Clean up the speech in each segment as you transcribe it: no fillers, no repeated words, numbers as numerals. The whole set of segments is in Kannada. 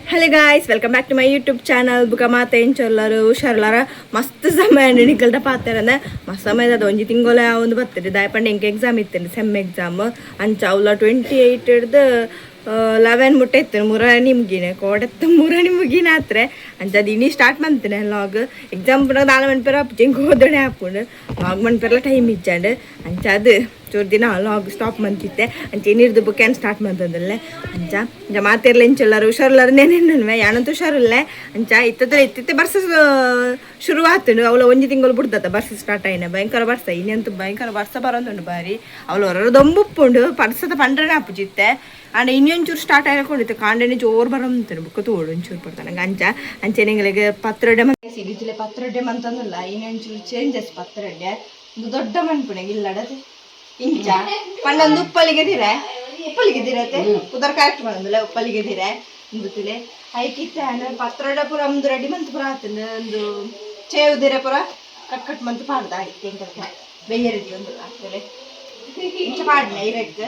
Hello guys welcome back to my YouTube channel ಬುಕ ಮಾತ ಎಂಚೊಲ್ಲರು ಹುಷಾರಲ್ಲಾರ ಮಸ್ತ್ ಸಮಯ ನಿಕಲ್ದ ಪಾತಾರಂದ ಮಸ್ತ್ ಸಮಯದ ಒಂಜಿ ತಿಂಗಳ ಒಂದು ಬರ್ತದೆ ದಾಯಪಂಡ ಎಂಕ್ ಎಕ್ಸಾಮ್ ಇತ್ತೇನೆ ಸೆಮ್ ಎಕ್ಸಾಮ್ ಅಂಚ ಅವಲ 28 ಹಿಡ್ದು 11 ಮುಟ್ಟ ಇತ್ತು ಮುರಾಣಿ ಮುಗಿನೆ ಕೋಡತ್ತ ಮುರಾಣಿ ಮುಗಿನ ಹತ್ರ ಅಂಚ ಅದು ಇನ್ನಿ ಸ್ಟಾರ್ಟ್ ಮಾಡ್ತೇನೆ ಲಾಗ್ ಎಕ್ಸಾಮ್ ಪುನಃ 4 ಮಣಿ ಪೇರ ಹಾಪು ಹೆಂಗೆ ಹೋದಣೆ ಹಾಪುಂಡು ಲಾಗ್ ಮಣಿ ಪೇರ್ಲ ಟೈಮ್ ಇಚ್ಚಾಂಡು ಅಂಚ ಅದು ಚೂರು ದಿನ ಲಾಗ್ ಸ್ಟಾಪ್ ಮಾಡ್ತಿದ್ದೆ ಅಂಚ ಏನಿರ್ದು ಬುಕ್ ಏನು ಸ್ಟಾರ್ಟ್ ಮಾಡ್ತದಲ್ಲೇ ಅಂಚ ಮಾತಿರ್ಲ ಎಂಚೆಲ್ಲರು ಹುಷಾರಿಲ್ಲಾರ ನೇನೇನು ಯಾನಂತೂ ಹುಷಾರಿಲ್ಲ ಅಂಚ ಇತ್ತಿತ್ತೆ ಬರ್ಸ ಶುರು ಆತುಂಡು ಅವಳು ಒಂಜಿ ತಿಂಗಳು ಬಿಡ್ತದ ಬರ್ಸ ಸ್ಟಾರ್ಟ್ ಆಯ್ನ ಭಯಂಕರ ಬರ್ಸ ಇನ್ನಂತೂ ಭಯಂಕರ ಬರ್ಸ ಬರೋದುಂಡು ಬಾರಿ ಅವಳು ಹೊರ ದೊಂಬುಪ್ಪುಂಡು ಪರ್ಸದ ಪಂಡ್ರನೇ ಹಾಪುಜಿತ್ತೆ ಆಂಡ ಇನ್ನೊಂಚೂರು ಸ್ಟಾರ್ಟ್ ಆಗಿಕೊಂಡಿತ್ತು ಕಾಂಡನೆ ಜೋರು ಬರೋಂತಾನೆ ಬುಕ್ಕ ತೋಡು ಒಂಚೂರು ಬರ್ತಾನೆ ಅಂಚ ಅಂಚೆ ನಿಂಗಳಿಗೆ ಪತ್ರೊಡ್ಡೆ ಸಿಗಿತಿಲೆ ಪತ್ರೊಡ್ಡೆ ಮಂತಂದಿಲ್ಲ ಇನ್ನೊಂಚೂರು ಚೇಂಜಸ್ ಪತ್ರೊಡ್ಡೆ ಒಂದು ದೊಡ್ಡ ಮಣ್ಪುಣೆ ಇಲ್ಲಡದೆ ಇಂಚ ಪಂಡೊಂದು ಉಪ್ಪಲಿಗೆದಿರೆ ಉಪ್ಪಲಿಗೆದಿರತ್ತೆ ಉದರ್ ಕರೆಕ್ಟ್ ಮಾಡೋದಿಲ್ಲ ಉಪ್ಪಲಿಗೆದಿರೆ ಇಂದುತಿಲೆ ಐಕಿತ್ತೆ ಅಂದ್ರೆ ಪತ್ರೊಡ್ಡೆ ಪುರ ಒಂದು ರೆಡಿ ಮಂತ್ ಪುರ ಆತಂದು ಒಂದು ಚೇವುದಿರೆ ಪುರ ಕಟ್ ಮಂತ್ ಪಾಡ್ದ ಆಯ್ತು ಹೆಂಗೆ ಬೆಯ್ಯರಿದಿ ಒಂದು ಆಗ್ತದೆ ಇಂಚ ಪಾಡ್ನೆ ಇರಕ್ಕೆ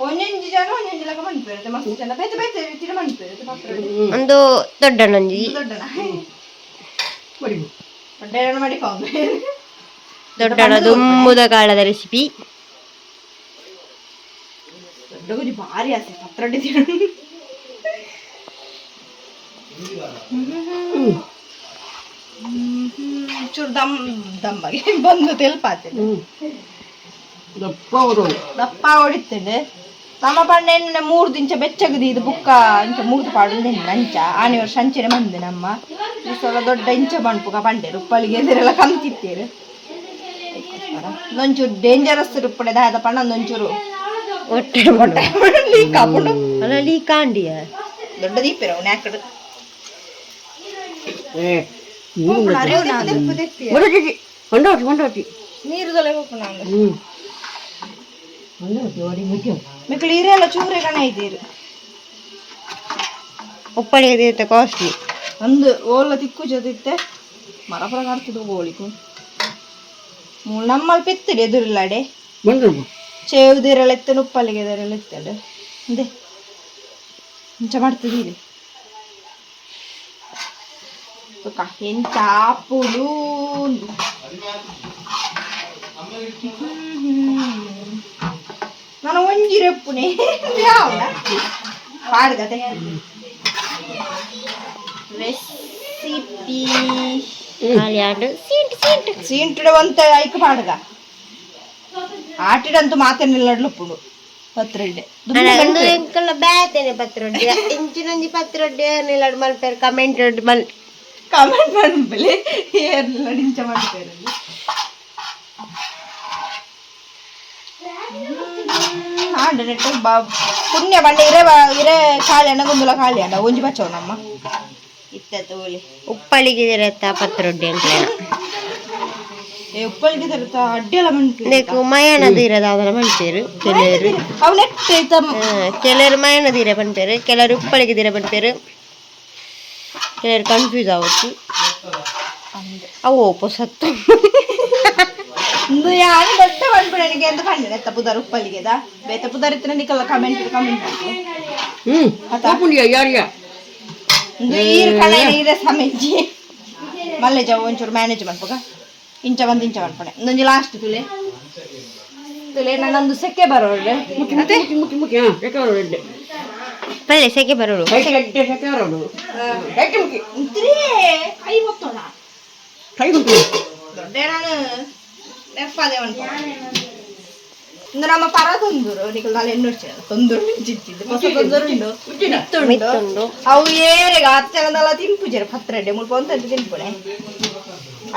ಒಂದೊಂದು ಜನ ಒಂದೊಂದು ಲಕ ಮನ್ಪಿರುತ್ತೆ ಮಸ್ತ್ ಜನ ಬೇತೆ ಬೇತೆ ರೀತಿಯ ಮನ್ಪಿರುತ್ತೆ ಪತ್ರೊಡ್ಡೆ ಒಂದು ದೊಡ್ಡನೊಂಜಿ ದೊಡ್ಡನ ದೊಡ್ಡ ಮಾಡಿಕೊಂಡು ದೊಡ್ಡನ ದುಂಬುದ ಕಾಳದ ರೆಸಿಪಿ ದೊಡ್ಡ ಗುಜಿ ಭಾರಿ ಆಸೆ ಪತ್ರೊಡ್ಡೆ ತಿನ್ನು ಚೂರು ದಮ್ಮಗೆ ಬಂದು ತೆಲ್ಪಾತೆ ದಪ್ಪ ಹೊಡಿತೇನೆ ನಮ್ಮ ಪಂಡ ಎಣ್ಣೆ 3 ದಿಂಚ ಬೆಚ್ಚಗದಿ ಇದು ಬುಕ್ಕ ಇಂಚ ಮೂತು ಪಾಡು ಅಂಚ ಆನೆ ವರ್ಷ ಅಂಚೆನೆ ಬಂದೆ ನಮ್ಮ ಸ್ವಲ್ಪ ದೊಡ್ಡ ಇಂಚ ಬಣ್ಪುಗ ಪಂಡೆ ರುಪ್ಪಲಿಗೆ ಎದುರೆಲ್ಲ ಕಮ್ತಿತ್ತೇರು ಒಂಚೂರು ಡೇಂಜರಸ್ ರುಪ್ಪಡೆ ದಾದ ಪಣ್ಣ ಒಂಚೂರು ಲೀಕ್ ಹಾಕೊಂಡು ಅಲ್ಲ ಲೀಕ್ ಆಂಡಿಯ ದೊಡ್ಡ ದೀಪಿರ ಅವನು ಯಾಕಡೆ ನೀರು ತೊಲೆ ಹೋಗೋಣ ಮಿಕ್ಕಳು ಇರೆಲ್ಲ ಚೂರೆ ಕಣ ಇದ್ದೀರು ಉಪ್ಪಳಿಗೆ ಕಾಸ್ಟ್ಲಿ ಒಂದು ಓಲ ತಿಕ್ಕು ಜೊತೆ ಮರಪುರ ಕಾಡ್ತಿದ್ದು ಓಳಿಕು ನಮ್ಮಲ್ಲಿ ಪೆತ್ತಡಿ ಎದುರಿಲ್ಲಾಡೆ ಚೇವುದಿರೆಲ್ಲ ಎತ್ತನು ಉಪ್ಪಲ್ಲಿಗೆ ಎದುರೆಲ್ಲ ಎತ್ತಡೆ ಅಂದೆ ಇಂಚ ಮಾಡ್ತಿದ್ದೀರಿ ಎಂಚ ಆಪುಡು ನಾನು ಒಂಜಿರೆಪ್ಪುನೆ ಪಾಡ್ಗದೆ ರೆಸಿಪಿ ಸೀಂಟುಡೆ ಒಂತ ಐಕ ಪಾಡ್ಗ ಆಟಿಡಂತೂ ಮಾತೇನಿಲ್ಲಡ್ಲಪ್ಪುಡು ಪತ್ರೊಡ್ಡೆ ಬ್ಯಾತೇನೆ ಪತ್ರೊಡ್ಡೆ ಇಂಚಿನೊಂಜಿ ಪತ್ರೊಡ್ಡೆ ನಿಲ್ಲಡ್ ಮಲ್ಪೇರು ಕಮೆಂಟ್ ಮಾಡ್ಬೇಲೆ ಏರ್ಲ ಇಂಚ ಮಾಡ್ತಾರೆ ಆಂಡ ನೆಟ್ಟು ಪುಣ್ಯ ಬಂಡೆ ಇರೆ ಖಾಲಿ ಅಣ್ಣ ಗುಂದುಲ ಖಾಲಿ ಅಣ್ಣ ಒಂಜಿ ಬಚ್ಚವ ನಮ್ಮ ಇತ್ತ ಓಲಿ ಉಪ್ಪಳಿಗೆ ಇರತ್ತ ಪತ್ರೊಡ್ಡೆ ಅಂತ ಉಪ್ಪಳಿಗೆ ತರತ್ತ ಅಡ್ಡೆಲ್ಲ ಮಣ್ಪು ಮಯಣದ ಇರದ ಅದನ್ನ ಮಣ್ಪೇರು ಕೆಲವರು ಕೆಲವರು ಮಯಣದೀರೆ ಪಣ್ಪೇರು ಕೆಲವರು ಉಪ್ಪಳಿಗೆ ದೀರೆ ಪಣ್ಪೇರು ಕೆಲವರು ಕನ್ಫ್ಯೂಸ್ ಆವತ್ತು ಅವು ಸತ್ತು ಯಾರು ದೊಡ್ಡ ಮಣ್ಪುಣಿಗೆ ಅಂತ ಕಂಡೆ ಎತ್ತ ಪುದರ್ ಉಪ್ಪಲಿಗೆದ ಬೇತ ಪುದರ್ ಇತ್ತ ನಿಕಲ್ಲ ಕಮೆಂಟ್ ಈರು ಕಣ ಇರ ಸಮೆಜ್ಜಿ ಮಲ್ಲೆ ಜಾವ ಒಂಚೂರು ಮ್ಯಾನೇಜ್ ಮಾಡ್ಬೇಕ ಇಂಚ ಮಾಡ್ಪಣೆ ಒಂದೊಂದು ಲಾಸ್ಟ್ ತುಲೆ ನನ್ನೊಂದು ಸೆಕೆ ಬರೋಡೆ ಪಲ್ಲೆ ಸೆಕೆ ಬರೋಡು ದೊಡ್ಡ ನಾನು ನೆಪ್ಪದೆ ಇಂದು ನಮ್ಮ ಪರ ತೊಂದರು ನಿಕಲ್ ನಾಳೆ ಎನ್ನೋಡ್ಚೆ ತೊಂದರು ಮಿಂಚಿತ್ತಿದ್ದು ಹೊಸ ತೊಂದರು ಅವು ಏರೆಗ 10 ಜನದಲ್ಲ ತಿಂಪುಜರು ಪತ್ರಡೆ ಮುಲ್ಪ ಅಂತ ತಿಂಪುಣೆ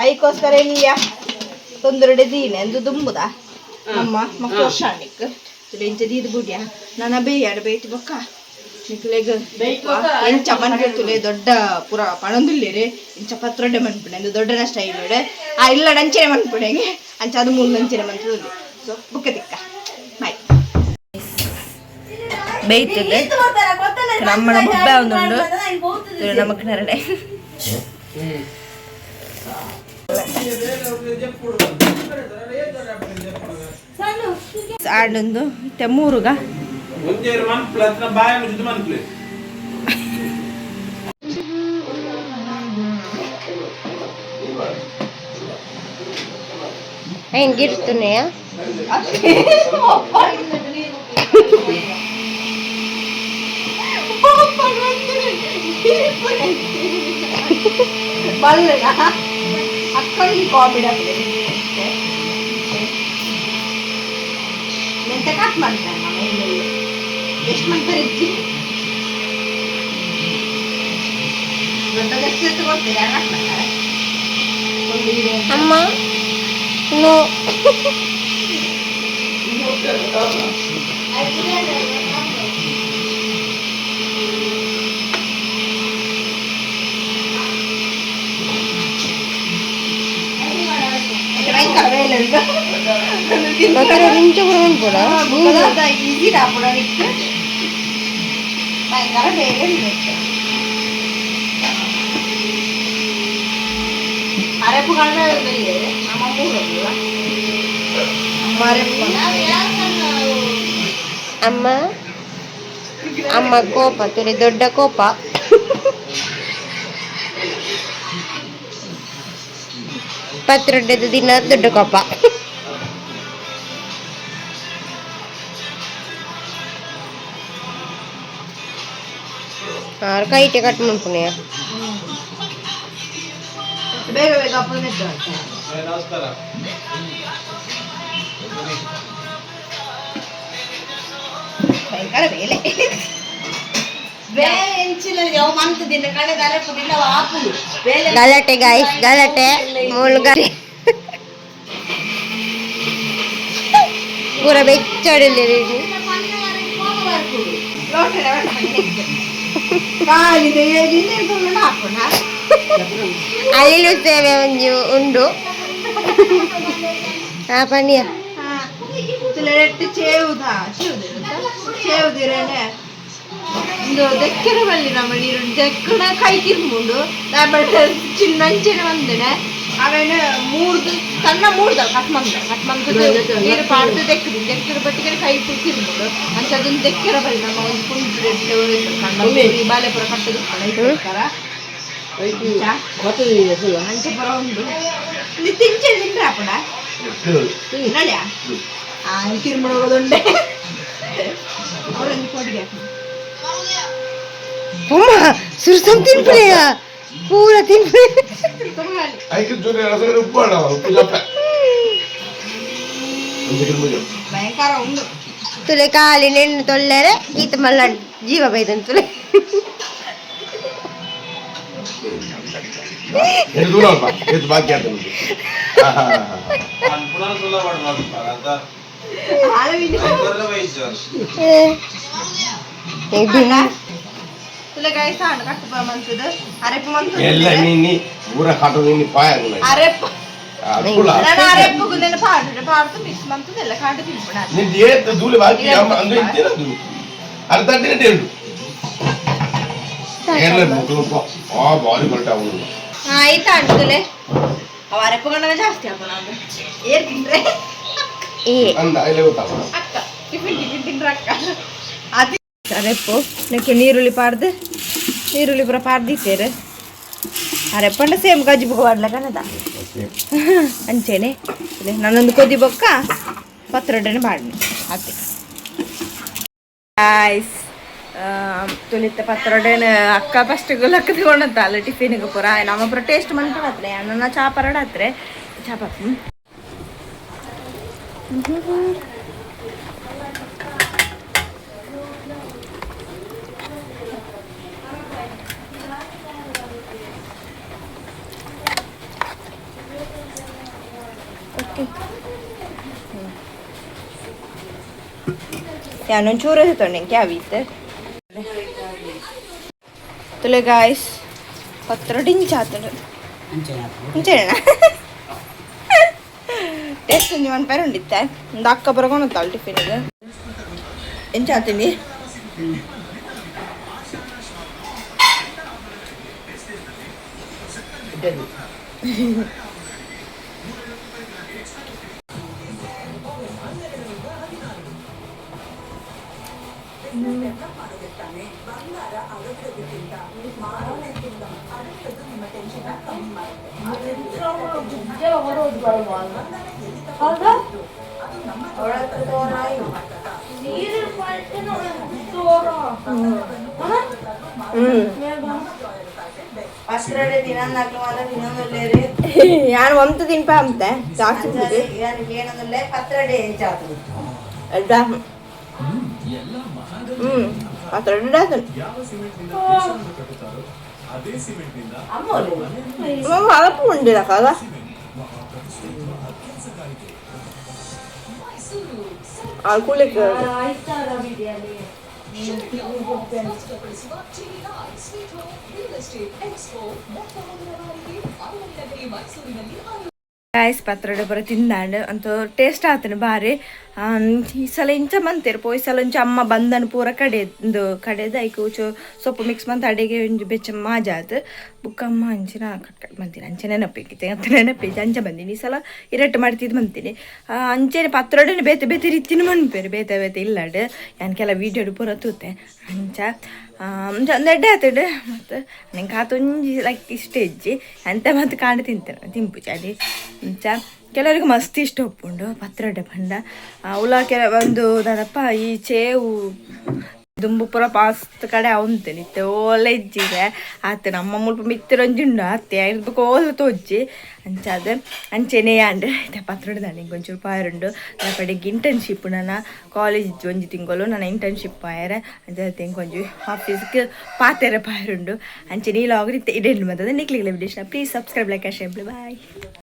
ಐಕೋಸ್ಕರ ಇಲ್ಲಿಯ ತೊಂದರೆಡೆ ದೀನೆ ಎಂದು ದುಂಬುದ ನಮ್ಮ ಮಕ್ಕಳು ವರ್ಷಾಣಿಕ್ ಇಂಚ ದೀದು ಬುಡ್ಯ ನನ್ನ ಬೇಯಾಡ ಬೇಯ್ತು ಬೊಕ್ಕ ನಿಕ್ಲೆಗ್ ಎಂಚ ಮನ್ಪಿಡ್ತುಲೆ ದೊಡ್ಡ ಪುರ ಪಣಂದುಲ್ಲೇರೆ ಇಂಚ ಪತ್ರೊಡ್ಡೆ ಮನ್ಪುಣೆ ಎಂದು ದೊಡ್ಡನ ಸ್ಟೈಲ್ ಆ ಇಲ್ಲಡ ಅಂಚೆನೆ ಮನ್ಪುಣೆಗೆ ಅಂಚ ಅದು 3 ಅಂಚೆನೆ ಮನ್ಪುದು ಸೊ ಬುಕ್ಕ ತಿಕ್ಕ ಬಾಯ್ ಬೇಯ್ತದೆ ನಮ್ಮನ ಬುಬ್ಬ ಒಂದುಂಡು ನಮಕ್ ನರಡೆ ಆಡೊಂದು ಇತ್ತೆ ಮೂರುಗ ಒಂದೇರು ಮನ್ಪ್ಲ ಹತ್ರ ಬಾಯ ಮುಚ್ಚಿದ್ದು ಮನ್ಪ್ಲೆ ಹೆಂಗಿರ್ತನೆಯಾ ಅಕ್ಕನಿಗೆ ಕಾಮಿಡಿ ಆಗ್ತದೆ ಮೆಂತೆ ಕಟ್ ಮಾಡ್ತಾರೆ ನಮ್ಮ ಮನೆಯಲ್ಲಿ ಎಷ್ಟು ಮಾಡ್ತಾರೆ ದೊಡ್ಡ ಎಷ್ಟು ಕೊಡ್ತೀರಿ ಯಾರು ಕಟ್ ಮಾಡ್ತಾರೆ ಅಮ್ಮ ನೋ ರಿಂಚು ಕೂಡ ಉಂಟು ಈಸಿ ರಾಪುಡ ಇಟ್ಟು ಭಯಂಕರ ಬೇರೆ ಅರೆಪ್ಪು ಕಾಣೆ ಬೆಲೆ ನಮ್ಮ ಮೂರಲ್ಲ ಅಮ್ಮ ಅಮ್ಮ ಕೋಪ ತುಳಿ ದೊಡ್ಡ ಕೋಪ ಪತ್ರೊಡ್ಡದ ದಿನ ದೊಡ್ಡ ಕೋಪ ಕೈಟೆ ಕಟ್ ಮಾಡ್ಕೊನೆಯ ಬೇಗ ಬೇಗ ಅಪ್ಪ ನಮಸ್ಕಾರ ಭಯಂಕರ ಬೇಲೆ ಬೇರೆ ಹೆಂಚಿಲ್ಲ ಯಾವ ಮಂತದಿಂದ ಕಳೆದ ಅರೆಪ್ಪುದಿಲ್ಲ ಹಾಕುದು ಬೇಲೆ ಗಲಾಟೆ ಗಾಯ್ಸ್ ಗಲಾಟೆ ಮುಳುಗಾರಿ ಪೂರ ಬೆಚ್ಚಡಿಲ್ಲ ಅಲ್ಲಿಲೂ ಸೇವೆ ಒಂಜಿ ಉಂಡು ಆ ಪನಿಯ చేవుదిరేనే ఇందు దగ్గర వెళ్ళిన మీరు దగ్గర కై తిరుముండు లేకపోతే చిన్న వందనే అవన్నీ సన్న మూడుదా కట్మందు నీరు పాడుతూ దగ్గర బట్టి కై తిరుముండు అంటే ಅದನ್ನ దగ్గర వెళ్ళిన ಒಂದು ಕುಂಟು ಬಾಲೆಪುರ ಕಟ್ಟದು ಮಂಚಪುರ ಉಂಡು ನೀವು ತಿಂಚೆ ತಿಂದ್ರೆ ಅಪ್ಪಡ ನಡ್ಯಾ ತಿರುಮಣ ಹೋಗೋದುಂಡೆ ಅವರಲ್ಲಿ ಕೊಟ್ಟಿಗೆ ಸುರ್ಸಂ ತಿನ್ಬಿಡಿಯ ಪೂರ ತಿನ್ಬಿಡಿ ಭಯಂಕರ ಉಂಡು ತುಲೆ ಕಾಲಿ ನೆಣ್ಣು ತೊಳ್ಳೆರೆ ಈತ ಮಲ್ಲ ಜೀವ ಬೈದನ್ ತುಲೆ ಆಯ್ತಾ ಅಂಟುಲೆ ಅವ ಅರೆಪ್ಪಗೊಂಡಾಗ ಜಾಸ್ತಿ ಹಾಕೋಣ ಏರ್ ತಿಂದ್ರೆ ಅಕ್ಕ ಟಿಫಿನ್ ತಿಂದ್ರೆ ಅಕ್ಕ ಅದು ಅರೆಪ್ಪು ನಕ್ಕೆ ನೀರುಳ್ಳಿ ಪಾಡ್ದು ನೀರುಳ್ಳಿ ಪೂರ ಪಾಡ್ದಿತ್ತೇರು ಅರೆಪ್ಪಂಡ ಸೇಮ್ ಗಜ್ಜಿ ಬುಗ ಮಾಡ್ಲ ಕನ್ನದ ಅಂಚೆನೆ ನಾನೊಂದು ಕೊದ್ದಿ ಬೊಕ್ಕ ಪತ್ರೊಡನೆ ಮಾಡಿ ಅತ್ತೆ ಆಯ್ಸ್ ತುಲಿತ ಪತ್ರೊಡನೆ ಅಕ್ಕ ಫಸ್ಟ್ ಗುಲಕ್ಕ ತಗೊಂಡಂತ ಅಲ್ಲ ಟಿಫಿನ್ಗೆ ಪೂರ ನಮ್ಮ ಪೂರ ಟೇಸ್ಟ್ ಮಾಡ್ಕೊಳತ್ರೆ ನನ್ನ ಚಾಪರಡತ್ರೆ ಚಾಪ ಯಾನೊಂಚೂರು ತೊಗೊಂಡೆ ಕ್ಯಾವಿತ್ತು ತುಲೆ ಗಾಯ್ಸ್ ಪತ್ರೊಡಿಂಚ ಆತಡು ಅಂಚೆನಾ ಟೇಸ್ಟ್ ಒಂಜಿ ಒಂದು ಪೇರು ಉಂಡಿತ್ತೆ ಒಂದು ಅಕ್ಕ ಬರಗೊಂಡತ್ತಾಳು ಟಿಫಿನಿಗೆ ಎಂಚ ಆತೀನಿ ಪತ್ರೊಡೆ ತಿನ್ನಕ್ಲು ಮಾತ್ರ ತಿನ್ನೊಂದುಲ್ಲೇರಿ ಯಾರು ಒಮ್ತು ತಿನ್ಪ ಅಂತೆ ಜಾಸ್ತಿ ಏನಂದ್ರೆ ಪತ್ರೊಡೆ ಹೆಚ್ಚಾಗ್ತದೆ ಅಡ್ಡ ಪತ್ರೊಡೆ ಹಲಪು ಉಂಡಿಲ್ಲ ಕಾಲ ಕುಳಿಕ ಗಾಯ್ಸ್ ಪತ್ರೊಡೆ ಬರ ತಿಂದಾಂಡು ಅಂತ ಟೇಸ್ಟ್ ಆತನ ಬಾರಿ ಈ ಸಲ ಇಂಚ ಮಂತೇರು ಪೋಯ್ ಸಲ ಒಂಚ ಅಮ್ಮ ಬಂದನು ಪೂರ ಕಡೆದು ಐಕು ಸೊಪ್ಪು ಮಿಕ್ಸ್ ಮಂತ್ ಅಡಿಗೆ ಒಂಜಿ ಬೆಚ್ಚ ಮಾಜಾ ಆತು ಬುಕ್ಕಮ್ಮ ಅಂಚಿನ ಕಟ್ ಬಂತೀನಿ ಅಂಚೆ ನೆನಪಿಕ್ಕಿತ್ತೆ ಅಂತ ನೆನಪಿದ್ದೆ ಅಂಚೆ ಬಂದೀನಿ ಈ ಸಲ ಇರಟ್ಟು ಮಾಡ್ತಿದ್ದು ಬಂತೀನಿ ಅಂಚೆನೆ ಪತ್ರೊಡೆನೆ ಬೇತೆ ರೀತಿನ ಮನ್ಪೇರು ಬೇತೆ ಇಲ್ಲಾಡು ನಾನು ಕೆಲ ವೀಡಿಯೋಡು ಪೂರ ತೂತೆ ಅಂಚ ಒಂದು ಎಡ್ಡೆ ಆತಡು ಮತ್ತು ನಂಗೆ ಆತೊಂಜಿ ಲೈಕ್ ಇಷ್ಟ ಹೆಜ್ಜಿ ಅಂತ ಮತ್ತು ಕಾಂಡು ತಿಂತೇನೆ ತಿಂಪು ಚಾಡಿ ಅಂಚ ಕೆಲವರಿಗೆ ಮಸ್ತ್ ಇಷ್ಟ ಒಪ್ಪುಂಡು ಪತ್ರೊಡೆ ಪಂಡ ಉಲ ಒಂದು ದಡಪ್ಪ ಈ ಚೇವು ದುಂಬು ಪೂರ ಪಾಸ್ತ್ ಕಡೆ ಅವಂತೇನೆ ಇತ್ತೆ ಓಲೆ ಇಜ್ಜಿಗೆ ಆತ ನಮ್ಮ ಮುಲ್ಪ ಮಿತ್ತಿರೊಂಜುಂಡು ಅತ್ತೆ ಇರ್ಬೇಕು ಓಲೆ ತೋಜ್ಜಿ ಅಂಚಾದ ಅಂಚೆನೆ ಆಂಡ್ ಇತ್ತೆ ಪತ್ರೊಡೆ ದಾಂಡಿಗೆ ಒಂಚೂರು ಪಾಯರುಂಡು ಪಡೆಗೆ ಇಂಟರ್ನ್ಶಿಪ್ ನನ್ನ ಕಾಲೇಜ್ ಒಂಜಿ ತಿಂಗಳು ನನ್ನ ಇಂಟರ್ನ್ಶಿಪ್ ಪಾಯರ ಅಂಚೆ ಕೊಂಚು ಆಫೀಸ್ಗೆ ಪಾತೆರ ಪಾಯರುಂಡು ಅಂಚೆ ನೀಲಾಗ್ರಿ ಇಡೆಂಡು ಬಂದದ ನಿಕ್ಲಿಗೆ ವಿಡಿಯೋನ please subscribe like share bye.